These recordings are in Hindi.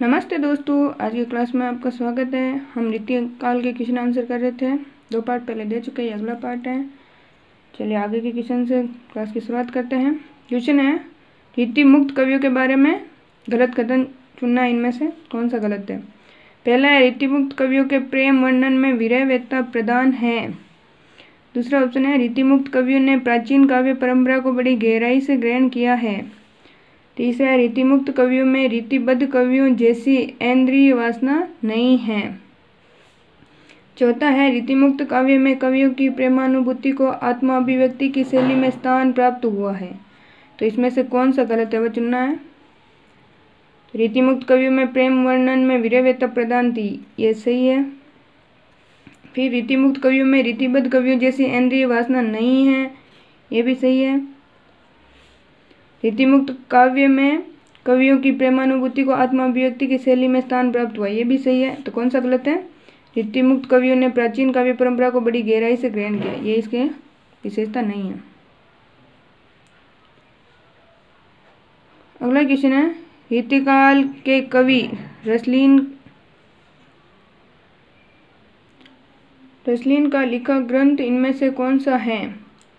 नमस्ते दोस्तों, आज की क्लास में आपका स्वागत है। हम रीति काल के क्वेश्चन आंसर कर रहे थे। 2 पार्ट पहले दे चुके हैं, अगला पार्ट है। चलिए आगे के क्वेश्चन से क्लास की शुरुआत करते हैं। क्वेश्चन है, रीति मुक्त कवियों के बारे में गलत कथन चुनना, इनमें से कौन सा गलत है। पहला है, रीति मुक्त कवियों के प्रेम वर्णन में विरहवेत्ता प्रधान है। दूसरा ऑप्शन है, रीति मुक्त कवियों ने प्राचीन काव्य परंपरा को बड़ी गहराई से ग्रहण किया है। तीसरा है, रीति मुक्त कवियों में रीतिबद्ध कवियों जैसी इंद्रिय वासना नहीं है। चौथा है, रीति मुक्त काव्य में कवियों की प्रेमानुभूति को आत्मा अभिव्यक्ति की शैली में स्थान प्राप्त हुआ है। तो इसमें से कौन सा गलत है वह चुनना है। रीति मुक्त कवियों में प्रेम वर्णन में विरहवेत्ता प्रधान थी, ये सही है। फिर रीति मुक्त कवियों में रीतिबद्ध कवियों जैसी इंद्रिय वासना नहीं है, ये भी सही है। रीति मुक्त काव्य में कवियों की प्रेमानुभूति को आत्मा अभिव्यक्ति की शैली में स्थान प्राप्त हुआ, ये भी सही है। तो कौन सा गलत है। रीति मुक्त कवियों ने प्राचीन काव्य परंपरा को बड़ी गहराई से ग्रहण किया, ये इसके विशेषता नहीं है। अगला क्वेश्चन है, रीतिकाल के कवि रसलीन का लिखा ग्रंथ इनमें से कौन सा है।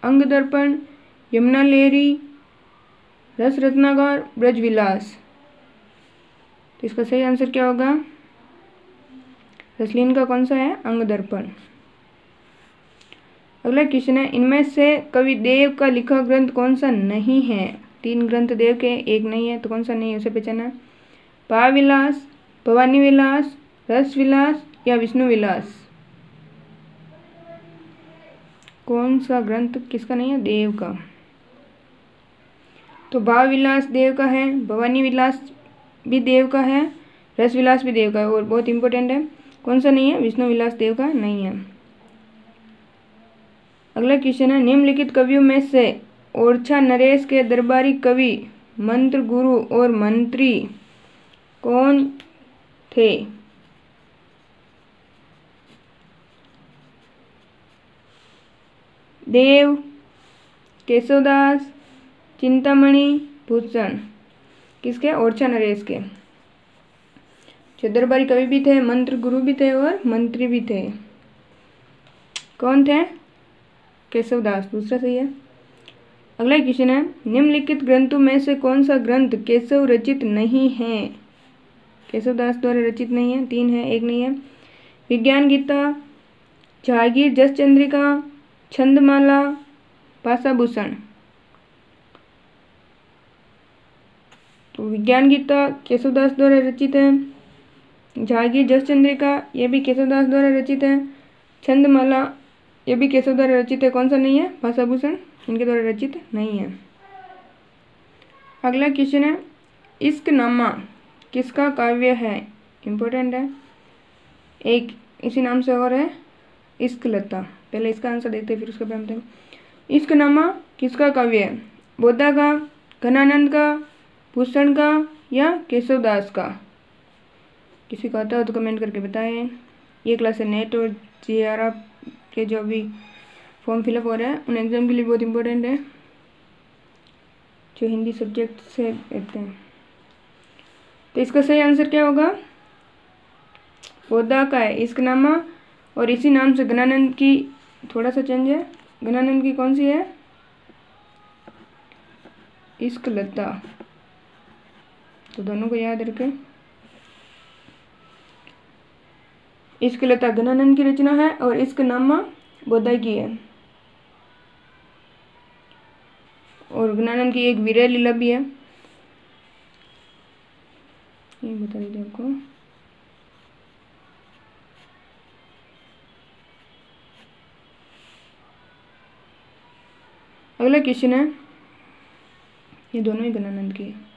अंग दर्पण, यमुना लहरी, रस रत्नाकर, ब्रजविलास। तो इसका सही आंसर क्या होगा। रसलीन का कौन सा है, अंग दर्पण। अगला क्वेश्चन है, इनमें से कवि देव का लिखा ग्रंथ कौन सा नहीं है। 3 ग्रंथ देव के, एक नहीं है, तो कौन सा नहीं है उसे पहचाना। भावविलास, भवानी विलास, रस विलास या विष्णु विलास। कौन सा ग्रंथ किसका नहीं है, देव का। तो भाव विलास देव का है, भवानी विलास भी देव का है, रस विलास भी देव का है, और बहुत इंपॉर्टेंट है, कौन सा नहीं है, विष्णु विलास देव का नहीं है। अगला क्वेश्चन है, निम्नलिखित कवियों में से ओरछा नरेश के दरबारी कवि, मंत्र गुरु और मंत्री कौन थे। देव, केशवदास, चिंतामणि, भूषण। किसके, ओरछा नरेश के। जो दरबारी कवि भी थे, मंत्र गुरु भी थे और मंत्री भी थे। कौन थे, केशवदास, दूसरा सही है। अगला क्वेश्चन है, निम्नलिखित ग्रंथों में से कौन सा ग्रंथ केशव रचित नहीं है। केशवदास द्वारा रचित नहीं है, 3 है, एक नहीं है। विज्ञान गीता, जागीर, जस चंद्रिका, छंदमाला, भाषाभूषण। तो विज्ञान गीता केशवदास द्वारा रचित है। जागीर, जस चंद्रिका, ये भी केशवदास द्वारा रचित है। छंदमाला, ये भी केशव द्वारा रचित है, कौन सा नहीं है, भाषाभूषण इनके द्वारा रचित नहीं है। अगला क्वेश्चन है, इश्कनामा किसका काव्य है। इंपॉर्टेंट है, एक इसी नाम से और है, इश्कलता। पहले इसका आंसर देखते हैं, फिर उसका प्रश्न देखें। इश्कनामा किसका काव्य है। बोधा का, घनानंद का, भूषण का या केशवदास का। किसी को आता हो तो कमेंट करके बताएं। ये क्लास है नेट और JRR के जो अभी फॉर्म फिलअप हो रहा है उन एग्जाम के लिए बहुत इंपॉर्टेंट है, जो हिंदी सब्जेक्ट से रहते हैं। तो इसका सही आंसर क्या होगा, बोधा का है इश्कनामा। और इसी नाम से घनानंद की थोड़ा सा चेंज है, घनानंद की कौन सी है, इश्कलता। तो दोनों को याद रखें। इश्कलता घनानंद की रचना है और इश्कनामा बोधा की है। और घनानंद की एक विरह लीला भी है, ये बता दीजिए आपको। अगला क्वेश्चन है, ये दोनों ही घनानंद की है,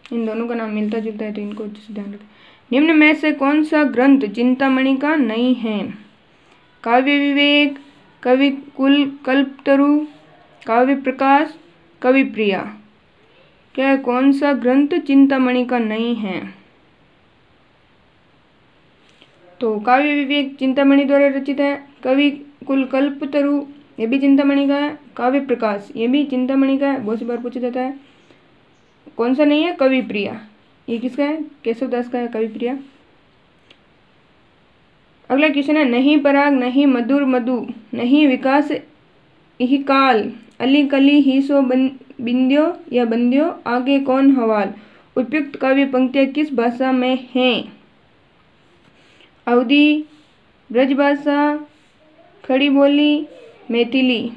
इन दोनों का नाम मिलता जुलता है, तो इनको अच्छे से ध्यान रखें। निम्न में से कौन सा ग्रंथ चिंतामणि का नहीं है। काव्य विवेक, कवि कुल कल्पतरु, काव्य प्रकाश, कवि प्रिया। क्या कौन सा ग्रंथ चिंतामणि का नहीं है। तो काव्य विवेक चिंतामणि द्वारा रचित है। कवि कुल कल्पतरु ये भी चिंतामणि का है। काव्य प्रकाश ये भी चिंतामणि का है, बहुत सी बार पूछा जाता है। कौन सा नहीं है, कवि प्रिया। ये किसका है? केशवदास का है, कविप्रिया। अगला क्वेश्चन है, नहीं पराग नहीं मधुर मधु नहीं विकास इह काल अली कली ही सो बिंद्यो या बंद्यो आगे कौन हवाल। उपयुक्त काव्य पंक्तियां किस भाषा में हैं? अवधी, ब्रजभाषा, खड़ी बोली, मैथिली।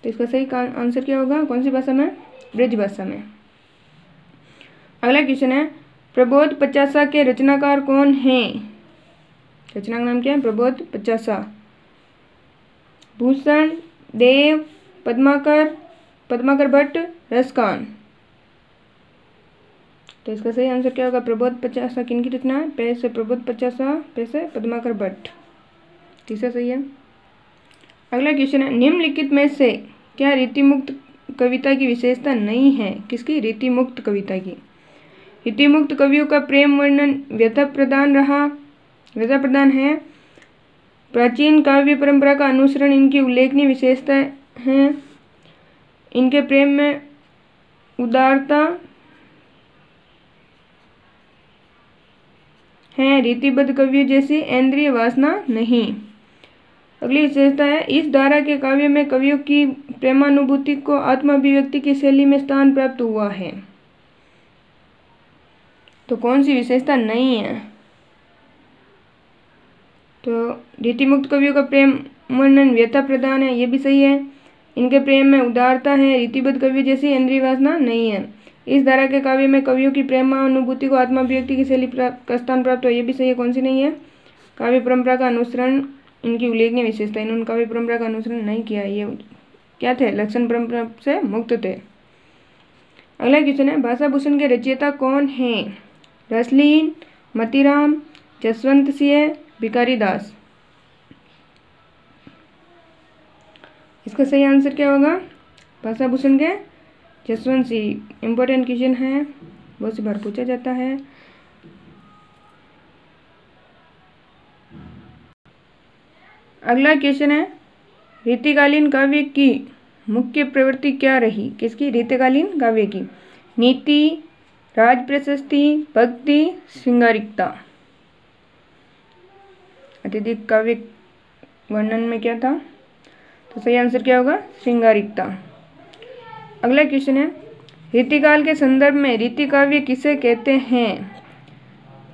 तो इसका सही आंसर क्या होगा? कौन सी भाषा में? ब्रजभाषा में। अगला क्वेश्चन है, प्रबोध पचासा के रचनाकार कौन हैं? रचना का नाम क्या है? प्रबोध पचासा। भूषण, देव, पद्माकर भट्ट, रसकान। तो इसका सही आंसर क्या होगा? प्रबोध पचासा किनकी रचना है? पे से प्रबोध पचासा, पे से पद्माकर भट्ट। तीसरा सही है। अगला क्वेश्चन है, निम्नलिखित में से क्या रीतिमुक्त कविता की विशेषता नहीं है? किसकी? रीतिमुक्त कविता की। रीतिमुक्त कवियों का प्रेम वर्णन व्यथा प्रधान है। प्राचीन काव्य परंपरा का अनुसरण इनकी उल्लेखनीय विशेषता है। इनके प्रेम में उदारता है। रीतिबद्ध कवियों जैसी इंद्रिय वासना नहीं। अगली विशेषता है, इस धारा के काव्य में कवियों की प्रेमानुभूति को आत्माभिव्यक्ति की शैली में स्थान प्राप्त हुआ है। तो कौन सी विशेषता नहीं है? तो रीतिमुक्त कवियों का प्रेम वर्णन व्यथा प्रधान है, ये भी सही है। इनके प्रेम में उदारता है। रीतिबद्ध कवियों जैसी इंद्रिय वासना नहीं है। इस धारा के काव्य में कवियों की प्रेमानुभूति को आत्माभिव्यक्ति की शैली का स्थान प्राप्त हो, ये भी सही है। कौन सी नहीं है? काव्य परंपरा का अनुसरण इनकी उल्लेखनीय विशेषता। इन्होंने काव्य परंपरा का अनुसरण नहीं किया। ये क्या थे? लक्षण परंपरा से मुक्त थे। अगला क्वेश्चन है, भाषा भूषण के रचयिता कौन हैं? रसलीन, मतीराम, जसवंत सिंह, भिखारी दास। इसका सही आंसर क्या होगा? भाषा भूषण के जसवंत सिंह। इंपॉर्टेंट क्वेश्चन है, बहुत सी बार पूछा जाता है। अगला क्वेश्चन है, रीतिकालीन काव्य की मुख्य प्रवृत्ति क्या रही? किसकी? रीतिकालीन काव्य की। नीति, राज प्रशस्ति, भक्ति, श्रृंगारिकता। अत्यधिक काव्य वर्णन में क्या था? तो सही आंसर क्या होगा? श्रृंगारिकता। अगला क्वेश्चन है, रीतिकाल के संदर्भ में रीति काव्य किसे कहते हैं?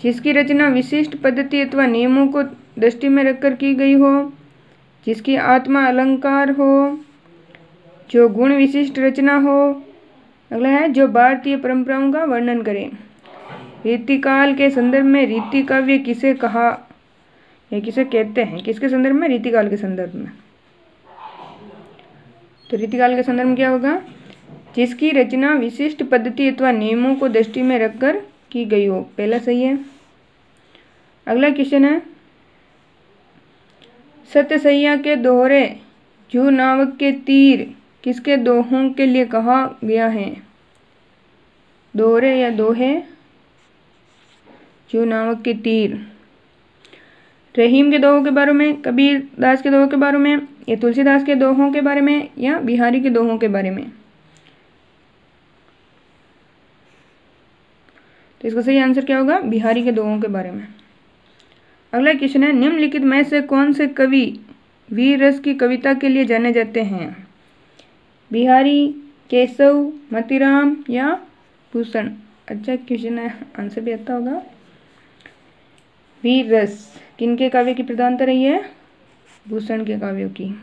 जिसकी रचना विशिष्ट पद्धति अथवा नियमों को दृष्टि में रखकर की गई हो, जिसकी आत्मा अलंकार हो, जो गुण विशिष्ट रचना हो। अगला है, जो भारतीय परंपराओं का वर्णन करे। रीतिकाल के संदर्भ में रीति काव्य किसे कहा या किसे कहते हैं? किसके संदर्भ में? रीतिकाल के संदर्भ में। तो रीतिकाल के संदर्भ में क्या होगा? जिसकी रचना विशिष्ट पद्धति अथवा नियमों को दृष्टि में रखकर की गई हो। पहला सही है। अगला क्वेश्चन है, सत्यसैया के दोहरे जू नावक के तीर किसके दोहों के लिए कहा गया है? दोहरे या दोहे, जू नावक के तीर। रहीम के दोहों के बारे में, कबीर दास के दोहों के बारे में, या तुलसीदास के दोहों के बारे में, या बिहारी के दोहों के बारे में? तो इसका सही आंसर क्या होगा? बिहारी के दोहों के बारे में। अगला क्वेश्चन है, निम्नलिखित में से कौन से कवि वीर रस की कविता के लिए जाने जाते हैं? बिहारी, केशव, मतीराम या भूषण? अच्छा क्वेश्चन है, आंसर भी अच्छा होगा। वीर रस किनके काव्य की प्रधानता रही है? भूषण के काव्यों की।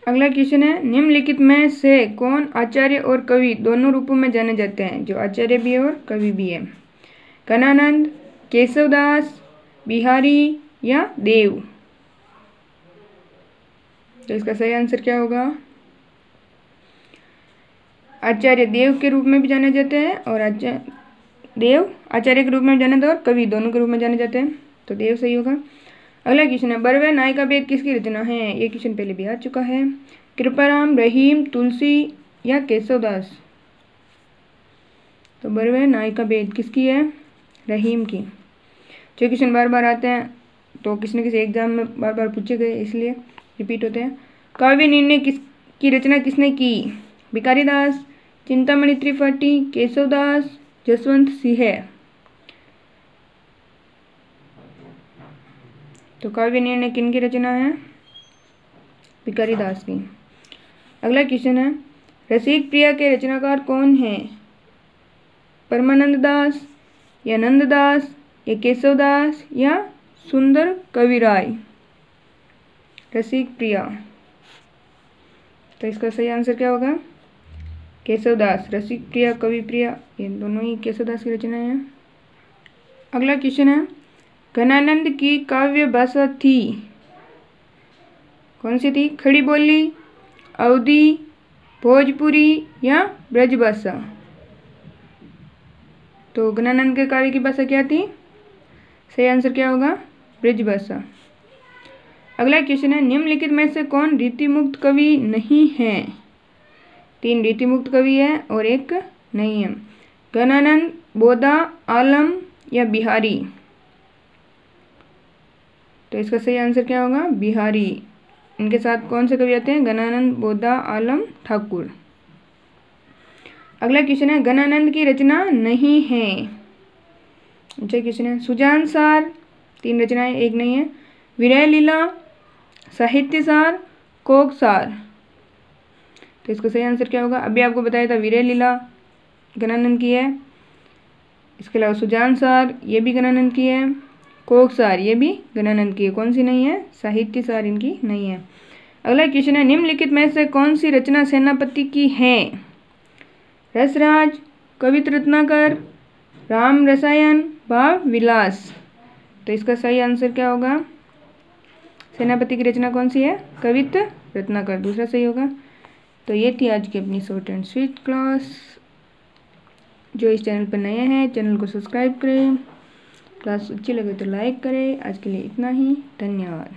अगला क्वेश्चन है, निम्नलिखित में से कौन आचार्य और कवि दोनों रूपों में जाने जाते हैं? जो आचार्य भी है और कवि भी है। कनानंद, केशवदास, बिहारी या देव? तो इसका सही आंसर क्या होगा? आचार्य देव के रूप में भी जाने जाते हैं, और देव आचार्य के रूप में जाने जाते हैं और कवि दोनों के रूप में जाने जाते हैं। तो देव सही होगा। अगला क्वेश्चन है, बरवे नायिका भेद किसकी रचना है? ये क्वेश्चन पहले भी आ चुका है। कृपाराम, रहीम, तुलसी या केशवदास? तो बरवे नायिका भेद किसकी है? रहीम की। जो क्वेश्चन बार बार आते हैं तो किसी न किसी एग्जाम में बार बार पूछे गए, इसलिए रिपीट होते हैं। काव्य निर्णय किसकी रचना किसने की? भिखारी दास, चिंतामणि त्रिपाठी, केशवदास, जसवंत सिंह। तो काव्य निर्णय किनकी रचना है? भिखारी दास की। अगला क्वेश्चन है, रसिक प्रिया के रचनाकार कौन है? परमानंद दास या नंददास या केशवदास या सुंदर कविराय? रसिक प्रिया। तो इसका सही आंसर क्या होगा? केशवदास। रसिक प्रिया, कवि प्रिया, ये दोनों ही केशवदास की रचना है। अगला क्वेश्चन है, घनानंद की काव्य भाषा थी, कौन सी थी? खड़ी बोली, अवधी, भोजपुरी या ब्रजभाषा? तो घनानंद के काव्य की भाषा क्या थी? सही आंसर क्या होगा? ब्रजभाषा। अगला क्वेश्चन है, निम्नलिखित में से कौन रीतिमुक्त कवि नहीं है? 3 रीतिमुक्त कवि है और 1 नहीं है। घनानंद, बोधा, आलम या बिहारी? तो इसका सही आंसर क्या होगा? बिहारी। इनके साथ कौन से कवि आते हैं? घनानंद, बोधा, आलम, ठाकुर। अगला क्वेश्चन है, घनानंद की रचना नहीं है। अच्छा क्वेश्चन है, सुजान सार, 3 रचनाएं, 1 नहीं है। विरह लीला, साहित्य सार, कोक सार? तो इसका सही आंसर क्या होगा? अभी आपको बताया था विरह लीला घनानंद की है। इसके अलावा सुजान सार, ये भी घनानंद की है। कोक सार, ये भी घनानंद की है। कौन सी नहीं है? साहित्य सार इनकी नहीं है। अगला क्वेश्चन है, निम्नलिखित में से कौन सी रचना सेनापति की है? रसराज, कवित रत्नाकर, राम रसायन, भाव विलास? तो इसका सही आंसर क्या होगा? सेनापति की रचना कौन सी है? कवित रत्नाकर, दूसरा सही होगा। तो ये थी आज की अपनी शॉर्ट एंड स्वीट क्लास। जो इस चैनल पर नए हैं, चैनल को सब्सक्राइब करें। क्लास अच्छी लगे तो लाइक करें। आज के लिए इतना ही, धन्यवाद।